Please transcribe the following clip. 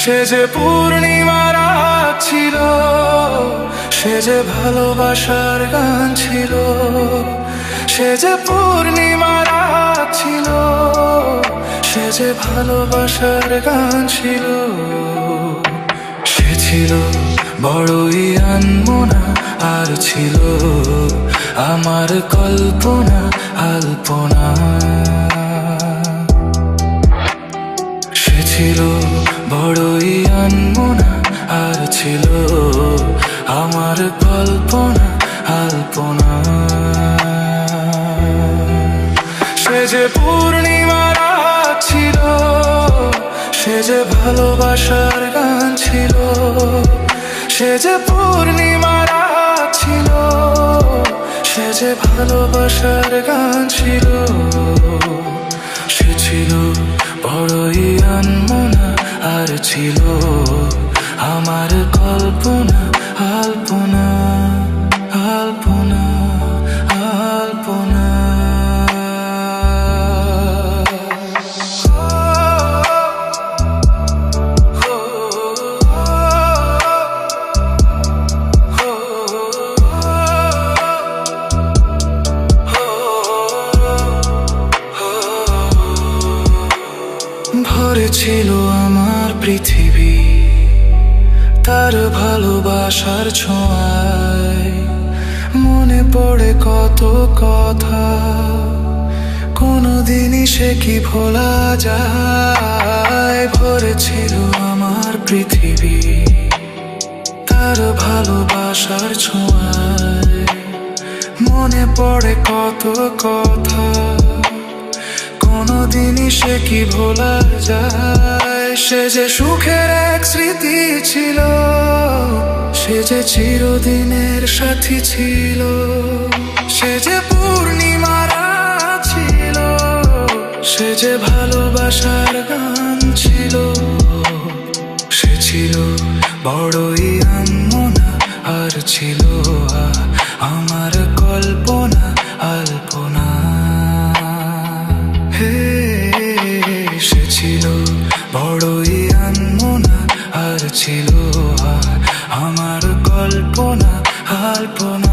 সে যে পূর্ণিমা রাত ছিল, সে যে ভালোবাসার গান ছিল। সে যে পূর্ণিমা রাত ছিল, সে যে ভালোবাসার গান ছিল। সে ছিল বড়ই আনমনা, আর ছিল আমার কল্পনা আলপনা। সে ছিল বড়ই আনমনা, আর ছিল আমার কল্পনা আলপনা। সে যে পূর্ণিমা রাত ছিল, সে যে ভালোবাসার গান ছিল। সে যে পূর্ণিমা রাত ছিল, সে যে ভালোবাসার গান ছিল। সে ছিল বড়ই আনমনা, আর ছিল আমার কল্পনা আলপনা আলপনা আলপনা। ভরে ছিল আমার পৃথিবী তার ভালোবাসার ছোঁয়ায়। মনে পড়ে কত কথা, কোনোদিনই সে কি ভোলা যায়। ভরে ছিল আমার পৃথিবী তার ভালোবাসার ছোঁয়ায়। মনে পড়ে কত কথা, কোনোদিনই সে কি ভোলা যায়। সে যে সুখের এক স্মৃতি ছিল, সে যে চিরদিনের সাথী ছিল। সে যে পূর্ণিমা রাত ছিল, সে যে ভালোবাসার গান ছিল। সে ছিল বড়ই আনমনা, আর ছিল আমার কল্পনা আলপনা। সে ছিল বড়ই আনমনা, আর ছিল আমার কল্পনা আলপনা।